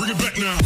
Bring it back now.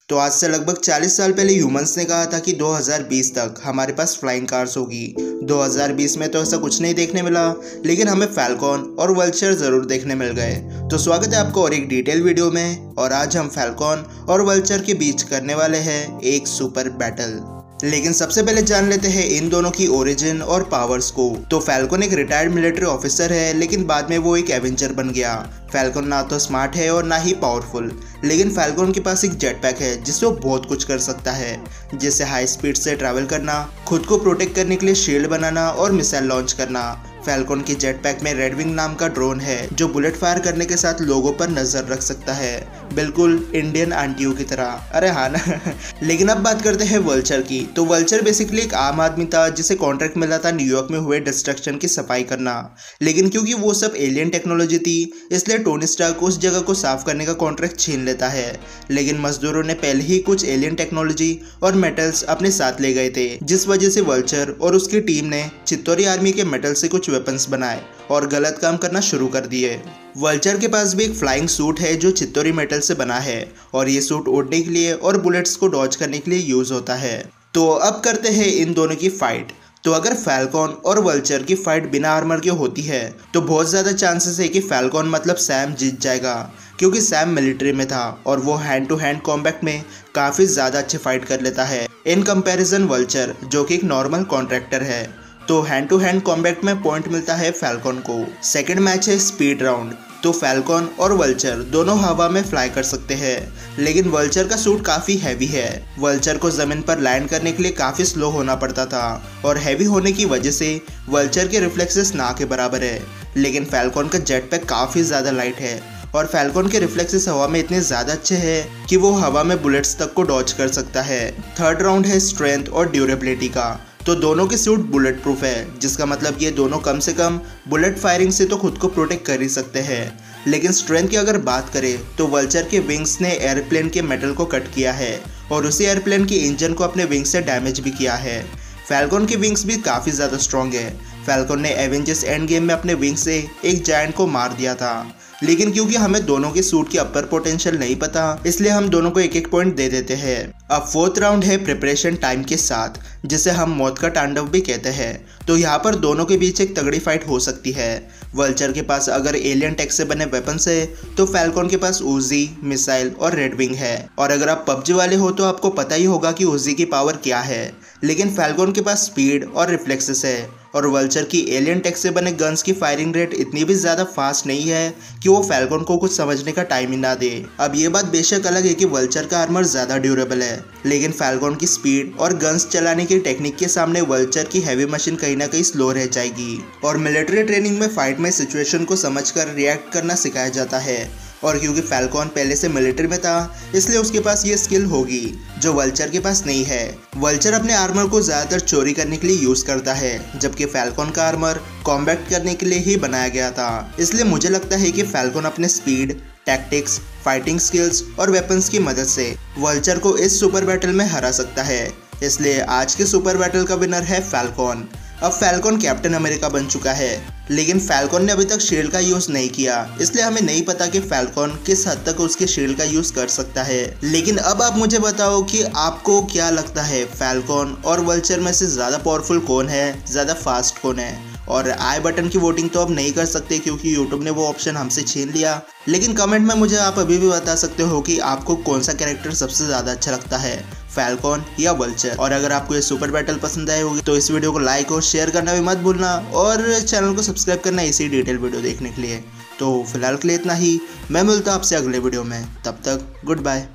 तो आज से लगभग 40 साल पहले ह्यूमंस ने कहा था कि 2020 तक हमारे पास फ्लाइंग कार्स होगी। 2020 में तो ऐसा कुछ नहीं देखने मिला, लेकिन हमें फैल्कॉन और वल्चर ज़रूर देखने मिल गए। तो स्वागत है आपको और एक डिटेल वीडियो में, और आज हम फैल्कॉन और वल्चर के बीच करने वाले हैं एक सुपर बैटल। लेकिन सबसे पहले जान लेते हैं इन दोनों की ओरिजिन और पावर्स को। तो फैल्कॉन एक रिटायर्ड मिलिट्री ऑफिसर है, लेकिन बाद में वो एक एवेंजर बन गया। फैल्कॉन ना तो स्मार्ट है और ना ही पावरफुल, लेकिन फैल्कॉन के पास एक जेट पैक है जिससे वो बहुत कुछ कर सकता है, जैसे हाई स्पीड से ट्रैवल करना, खुद को प्रोटेक्ट करने के लिए शील्ड बनाना और मिसाइल लॉन्च करना। फैल्कॉन के जेट पैक में रेडविंग नाम का ड्रोन है जो बुलेट फायर करने के साथ लोगों पर नजर रख सकता है, बिल्कुल इंडियन आंटियों की तरह। अरे हाँ ना। लेकिन अब बात करते हैं वल्चर की। तो वल्चर बेसिकली एक आम आदमी था जिसे कॉन्ट्रैक्ट मिला था न्यूयॉर्क में हुए डिस्ट्रक्शन की सफाई करना, लेकिन क्योंकि वो सब एलियन टेक्नोलॉजी थी इसलिए टोनी स्टार्क उस जगह को साफ करने का कॉन्ट्रैक्ट छीन लेता है। लेकिन मजदूरों ने पहले ही कुछ एलियन टेक्नोलॉजी और मेटल्स अपने साथ ले गए थे, जिस वजह से वल्चर और उसकी टीम ने चित्तौरी आर्मी के मेटल से कुछ वेपन्स बनाए और गलत काम करना शुरू कर दिए। वल्चर के पास भी एक फ्लाइंग सूट है जो चित्तौरी मेटल से बना है, और ये सूट उड़ने के लिए और बुलेट्स को डॉज करने के लिए यूज होता है। तो अब करते हैं इन दोनों की फाइट। तो अगर फैल्कॉन और वल्चर की फाइट बिना आर्मर के होती है तो बहुत ज़्यादा चांसेस है कि फैल्कॉन मतलब सैम जीत जाएगा, क्योंकि सैम मिलिट्री में था और वो हैंड टू हैंड कॉम्बैट में काफ़ी ज़्यादा अच्छे फाइट कर लेता है इन कंपैरिजन वल्चर, जो कि एक नॉर्मल कॉन्ट्रैक्टर है। तो हैंड टू हैंड कॉम्बैट में पॉइंट मिलता है फैल्कॉन को। सेकंड मैच है स्पीड राउंड। तो फैल्कॉन और वल्चर दोनों हवा में फ्लाई कर सकते हैं, लेकिन वल्चर का सूट काफ़ी हैवी है। वल्चर को ज़मीन पर लैंड करने के लिए काफ़ी स्लो होना पड़ता था, और हैवी होने की वजह से वल्चर के रिफ्लेक्सेस ना के बराबर है। लेकिन फैल्कॉन का जेट पैक काफ़ी ज़्यादा लाइट है, और फैल्कॉन के रिफ्लेक्सेस हवा में इतने ज़्यादा अच्छे हैं कि वो हवा में बुलेट्स तक को डॉज कर सकता है। थर्ड राउंड है स्ट्रेंथ और ड्यूरेबिलिटी का। तो दोनों के सूट बुलेट प्रूफ है, जिसका मतलब ये दोनों कम से कम बुलेट फायरिंग से तो खुद को प्रोटेक्ट कर ही सकते हैं। लेकिन स्ट्रेंथ की अगर बात करें तो वल्चर के विंग्स ने एयरप्लेन के मेटल को कट किया है और उसी एयरप्लेन के इंजन को अपने विंग्स से डैमेज भी किया है। फैल्कॉन के विंग्स भी काफ़ी ज़्यादा स्ट्रॉन्ग है। फैल्कॉन ने एवेंजर्स एंड गेम में अपने विंग्स से एक जायंट को मार दिया था, लेकिन क्योंकि हमें दोनों के सूट की अपर पोटेंशियल नहीं पता, इसलिए हम दोनों को एक एक पॉइंट दे देते हैं। अब फोर्थ राउंड है प्रिपरेशन टाइम के साथ, जिसे हम मौत का तांडव भी कहते हैं। तो यहाँ पर दोनों के बीच एक तगड़ी फाइट हो सकती है। वल्चर के पास अगर एलियन टेक से बने वेपन्स है तो फैल्कॉन के पास उजी, मिसाइल और रेडविंग है। और अगर आप पबजी वाले हो तो आपको पता ही होगा कि उजी की पावर क्या है। लेकिन फैल्कॉन के पास स्पीड और रिफ्लेक्सेस है, और वल्चर की एलियन टेक से बने गन्स की फायरिंग रेट इतनी भी ज़्यादा फास्ट नहीं है कि वो फैल्कॉन को कुछ समझने का टाइम ही ना दे। अब ये बात बेशक अलग है कि वल्चर का आर्मर ज़्यादा ड्यूरेबल है, लेकिन फैल्कॉन की स्पीड और गन्स चलाने की टेक्निक के सामने वल्चर की हैवी मशीन कहीं ना कहीं स्लो रह जाएगी। और मिलिट्री ट्रेनिंग में फाइट में सिचुएशन को समझकर रिएक्ट करना सिखाया जाता है, और क्योंकि फैल्कॉन पहले से मिलिट्री में था इसलिए उसके पास ये स्किल होगी जो वल्चर के पास नहीं है। वल्चर अपने आर्मर को ज़्यादातर चोरी करने के लिए यूज़ करता है, जबकि फैल्कॉन का आर्मर कॉम्बैट करने के लिए ही बनाया गया था। इसलिए मुझे लगता है कि फैल्कॉन अपने स्पीड, टैक्टिक्स, फाइटिंग स्किल्स और वेपन्स की मदद से वल्चर को इस सुपर बैटल में हरा सकता है। इसलिए आज के सुपर बैटल का विनर है फैल्कॉन। अब फैल्कॉन कैप्टन अमेरिका बन चुका है, लेकिन फैल्कॉन ने अभी तक शील्ड का यूज़ नहीं किया, इसलिए हमें नहीं पता कि फैल्कॉन किस हद तक उसके शील्ड का यूज़ कर सकता है। लेकिन अब आप मुझे बताओ कि आपको क्या लगता है, फैल्कॉन और वल्चर में से ज़्यादा पावरफुल कौन है, ज़्यादा फास्ट कौन है? और आई बटन की वोटिंग तो अब नहीं कर सकते क्योंकि यूट्यूब ने वो ऑप्शन हमसे छीन लिया, लेकिन कमेंट में मुझे आप अभी भी बता सकते हो कि आपको कौन सा कैरेक्टर सबसे ज़्यादा अच्छा लगता है, फैल्कॉन या वल्चर। और अगर आपको ये सुपर बैटल पसंद आए होगी तो इस वीडियो को लाइक और शेयर करना भी मत भूलना, और चैनल को सब्सक्राइब करना इसी डिटेल वीडियो देखने के लिए। तो फिलहाल के लिए इतना ही, मैं मिलता हूँ आपसे अगले वीडियो में, तब तक गुड बाय।